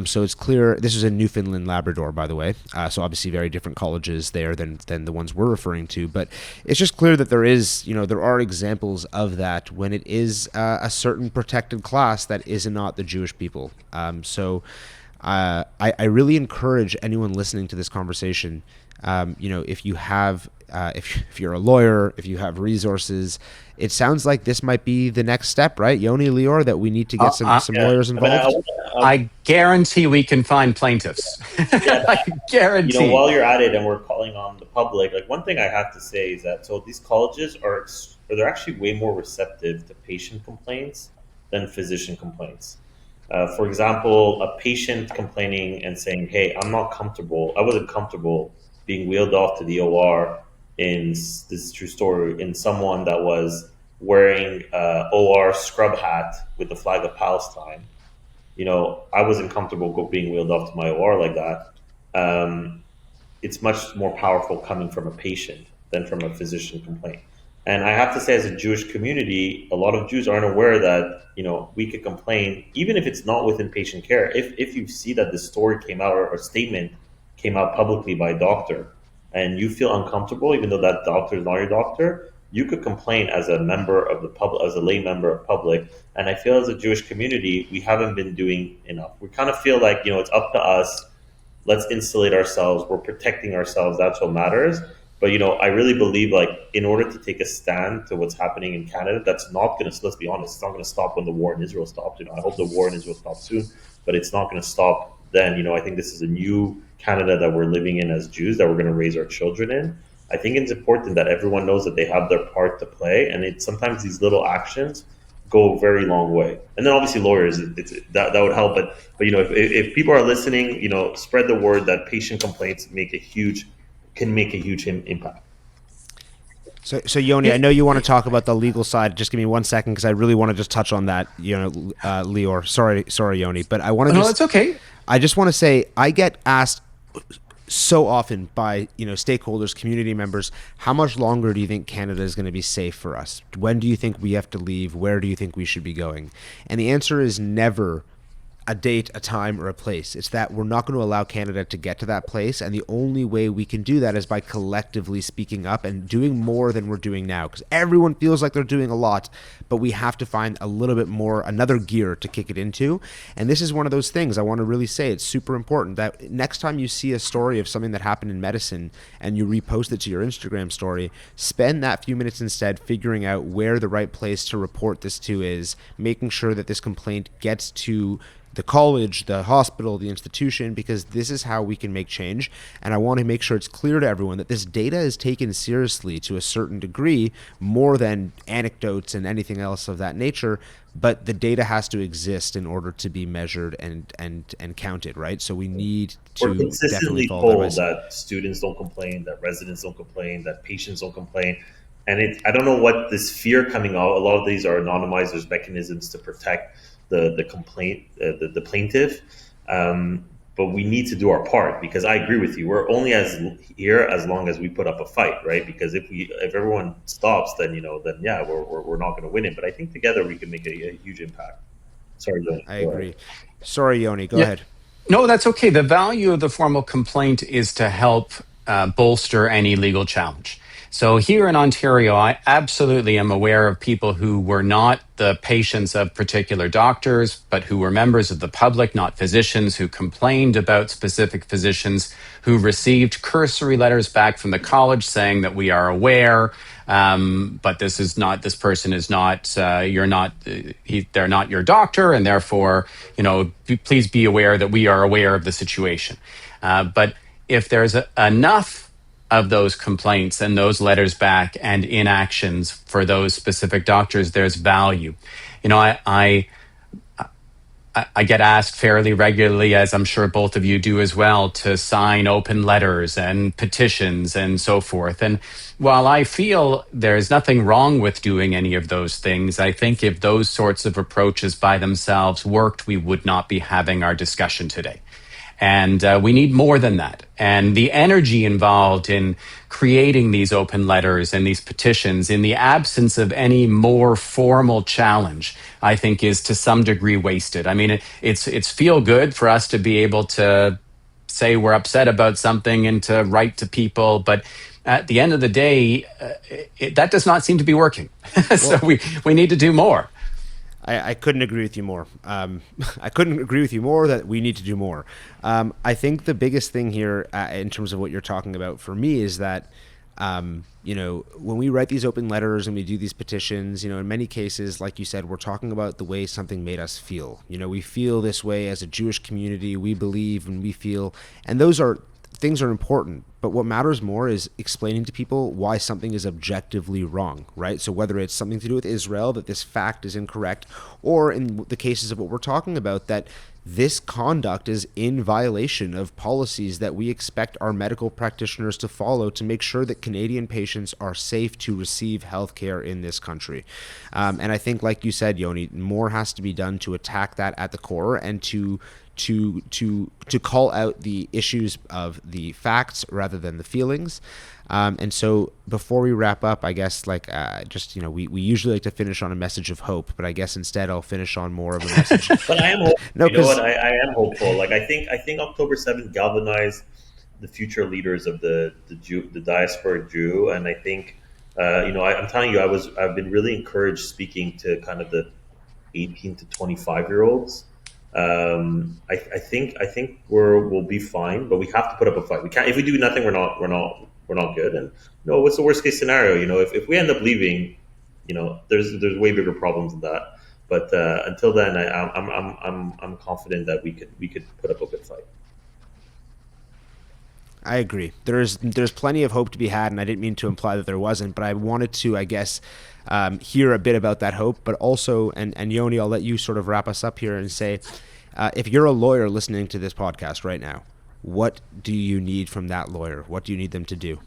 So it's clear, this is in Newfoundland, Labrador, by the way, so obviously very different colleges there than the ones we're referring to, but it's just clear that there are examples of that when it is a certain protected class that is not the Jewish people. So I really encourage anyone listening to this conversation, if you have, if you're a lawyer, if you have resources, it sounds like this might be the next step, right, Yoni, Lior, that we need to get some lawyers involved. I guarantee we can find plaintiffs. I guarantee. While you're at it, and we're calling on the public, like, one thing I have to say is that these colleges they're actually way more receptive to patient complaints than physician complaints. For example, a patient complaining and saying, "Hey, I wasn't comfortable being wheeled off to the OR in this true story, in someone that was wearing OR scrub hat with the flag of Palestine. I wasn't comfortable being wheeled off to my OR like that." It's much more powerful coming from a patient than from a physician complaint. And I have to say, as a Jewish community, a lot of Jews aren't aware that, we could complain, even if it's not within patient care. If you see that the story came out, or a statement came out publicly by a doctor, and you feel uncomfortable, even though that doctor is not your doctor, you could complain as a member of the public, as a lay member of public. And I feel, as a Jewish community, we haven't been doing enough. We kind of feel like, it's up to us. Let's insulate ourselves. We're protecting ourselves. That's what matters. But I really believe, like, in order to take a stand to what's happening in Canada, that's not going to. Let's be honest, it's not going to stop when the war in Israel stops. I hope the war in Israel stops soon, but it's not going to stop then. I think this is a new Canada that we're living in as Jews, that we're going to raise our children in. I think it's important that everyone knows that they have their part to play, and sometimes these little actions go a very long way. And then obviously lawyers, that would help. But if people are listening, spread the word that patient complaints can make a huge impact. So Yoni, I know you want to talk about the legal side. Just give me 1 second, because I really want to just touch on that. Lior. Sorry, Yoni, but I want to. No, it's okay. I just want to say I get asked so often by stakeholders, community members, how much longer do you think Canada is going to be safe for us? When do you think we have to leave? Where do you think we should be going? And the answer is never a date, a time, or a place. It's that we're not going to allow Canada to get to that place, and the only way we can do that is by collectively speaking up and doing more than we're doing now, because everyone feels like they're doing a lot, but we have to find a little bit more, another gear to kick it into. And this is one of those things I want to really say. It's super important that next time you see a story of something that happened in medicine and you repost it to your Instagram story, spend that few minutes instead figuring out where the right place to report this to is, making sure that this complaint gets to the college, the hospital, the institution, because this is how we can make change. And I want to make sure it's clear to everyone that this data is taken seriously to a certain degree, more than anecdotes and anything else of that nature. But the data has to exist in order to be measured and counted, right? So we need to We're consistently definitely follow told that students don't complain, that residents don't complain, that patients don't complain. And I don't know what this fear coming out. A lot of these are anonymized. There's mechanisms to protect the complaint, the plaintiff. But we need to do our part, because I agree with you. We're only here as long as we put up a fight, right? Because if everyone stops, then yeah, we're not going to win it. But I think together we can make a huge impact. Sorry, Yoni. I agree. Sorry, Yoni. Go ahead. No, that's okay. The value of the formal complaint is to help bolster any legal challenge. So here in Ontario, I absolutely am aware of people who were not the patients of particular doctors, but who were members of the public, not physicians, who complained about specific physicians, who received cursory letters back from the college saying that we are aware, but this person is not, they're not your doctor, and therefore, please be aware that we are aware of the situation. But if there's enough of those complaints and those letters back and inactions for those specific doctors, there's value. I get asked fairly regularly, as I'm sure both of you do as well, to sign open letters and petitions and so forth. And while I feel there's nothing wrong with doing any of those things, I think if those sorts of approaches by themselves worked, we would not be having our discussion today. And we need more than that. And the energy involved in creating these open letters and these petitions in the absence of any more formal challenge, I think, is to some degree wasted. I mean, it's feel good for us to be able to say we're upset about something and to write to people, but at the end of the day, that does not seem to be working. So we need to do more. I couldn't agree with you more. I couldn't agree with you more that we need to do more. I think the biggest thing here in terms of what you're talking about for me is that, when we write these open letters and we do these petitions, in many cases, like you said, we're talking about the way something made us feel. We feel this way as a Jewish community. We believe and we feel, and things are important, but what matters more is explaining to people why something is objectively wrong, right? So whether it's something to do with Israel, that this fact is incorrect, or in the cases of what we're talking about, that this conduct is in violation of policies that we expect our medical practitioners to follow to make sure that Canadian patients are safe to receive healthcare in this country. And I think, like you said, Yoni, more has to be done to attack that at the core and to call out the issues of the facts rather than the feelings. And so before we wrap up, I guess we usually like to finish on a message of hope, but I guess instead I'll finish on more of a message. But I am hopeful. No, you know what? I am hopeful. Like I think October 7th galvanized the future leaders of the diaspora Jew, and I think I'm telling you, I've been really encouraged speaking to kind of the 18 to 25-year-olds. I think we'll be fine, but we have to put up a fight. We can't, if we do nothing, we're not not good. And what's the worst case scenario? If we end up leaving, there's way bigger problems than that. But until then, I'm confident that we could put up a good fight. I agree. There's plenty of hope to be had, and I didn't mean to imply that there wasn't, but I wanted to, I guess, hear a bit about that hope. But also, and Yoni, I'll let you sort of wrap us up here and say, if you're a lawyer listening to this podcast right now, what do you need from that lawyer? What do you need them to do?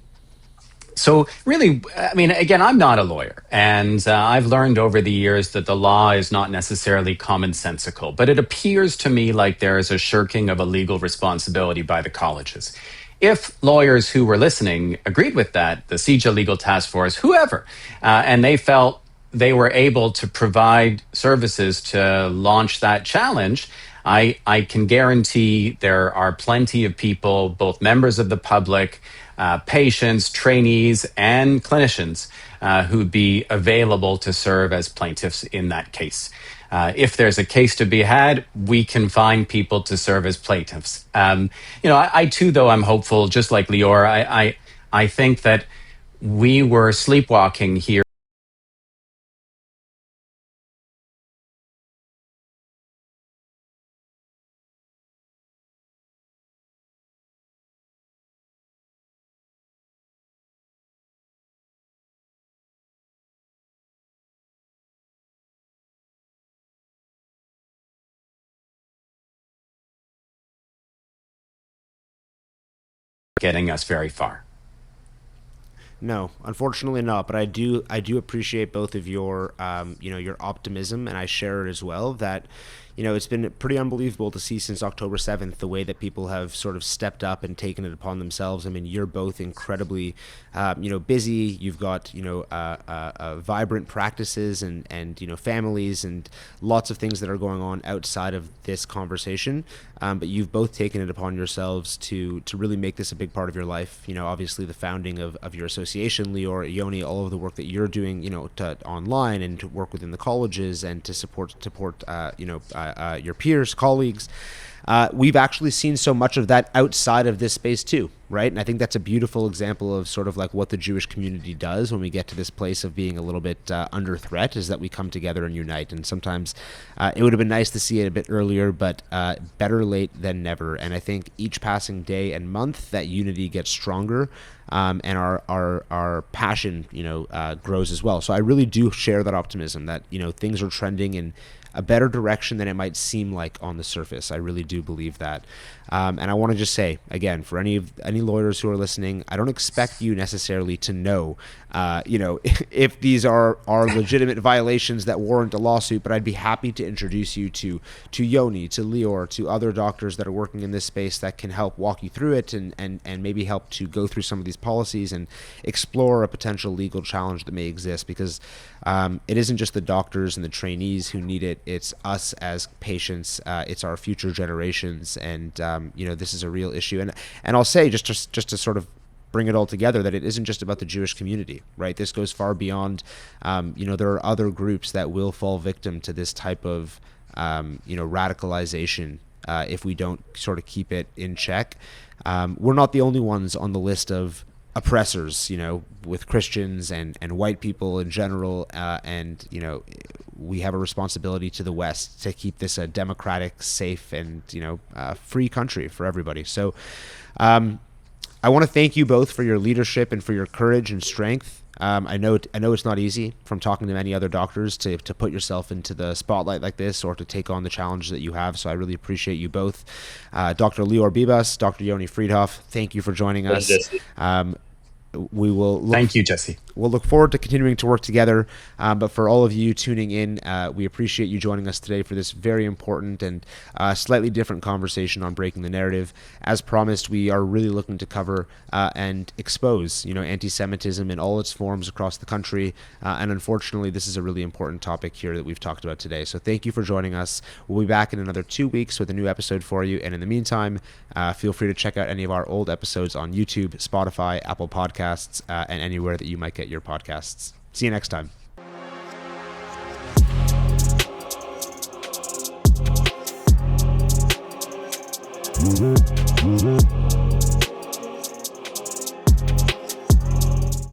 So really, I mean, again, I'm not a lawyer, and I've learned over the years that the law is not necessarily commonsensical, but it appears to me like there is a shirking of a legal responsibility by the colleges. If lawyers who were listening agreed with that, the CJA Legal Task Force, whoever, and they felt they were able to provide services to launch that challenge, I can guarantee there are plenty of people, both members of the public, patients, trainees, and clinicians who'd be available to serve as plaintiffs in that case. If there's a case to be had, we can find people to serve as plaintiffs. I too, though, I'm hopeful, just like Lior. I think that we were sleepwalking here. Getting us very far. No, unfortunately not. But I do appreciate both of your your optimism, and I share it as well. That it's been pretty unbelievable to see since October 7th the way that people have sort of stepped up and taken it upon themselves. I mean, you're both incredibly busy. You've got vibrant practices and families and lots of things that are going on outside of this conversation. But you've both taken it upon yourselves to really make this a big part of your life. Obviously the founding of your association, Lior, Yoni, all of the work that you're doing, to online and to work within the colleges and to support your peers, colleagues. We've actually seen so much of that outside of this space too, right? And I think that's a beautiful example of sort of like what the Jewish community does when we get to this place of being a little bit under threat, is that we come together and unite. And sometimes it would have been nice to see it a bit earlier, but better late than never. And I think each passing day and month, that unity gets stronger, and our passion, grows as well. So I really do share that optimism that, things are trending in a better direction than it might seem like on the surface. I really do believe that. And I want to just say, again, for any lawyers who are listening, I don't expect you necessarily to know, if these are legitimate violations that warrant a lawsuit, but I'd be happy to introduce you to Yoni, to Lior, to other doctors that are working in this space that can help walk you through it and maybe help to go through some of these policies and explore a potential legal challenge that may exist, because it isn't just the doctors and the trainees who need it. It's us as patients. It's our future generations. And, this is a real issue. And I'll say, just to sort of bring it all together, that it isn't just about the Jewish community, right? This goes far beyond, there are other groups that will fall victim to this type of, radicalization if we don't sort of keep it in check. We're not the only ones on the list of oppressors, with Christians and white people in general. And we have a responsibility to the West to keep this a democratic, safe, and, free country for everybody. So I want to thank you both for your leadership and for your courage and strength. I know it's not easy, from talking to many other doctors, to put yourself into the spotlight like this or to take on the challenge that you have. So I really appreciate you both. Dr. Lior Bibas, Dr. Yoni Freedhoff, thank you for joining us. We will Thank you, Jesse. We'll look forward to continuing to work together. But for all of you tuning in, we appreciate you joining us today for this very important and slightly different conversation on breaking the narrative. As promised, we are really looking to cover and expose, anti-Semitism in all its forms across the country. And unfortunately, this is a really important topic here that we've talked about today. So thank you for joining us. We'll be back in another 2 weeks with a new episode for you. And in the meantime, feel free to check out any of our old episodes on YouTube, Spotify, Apple Podcasts, and anywhere that you might get your podcasts. See you next time.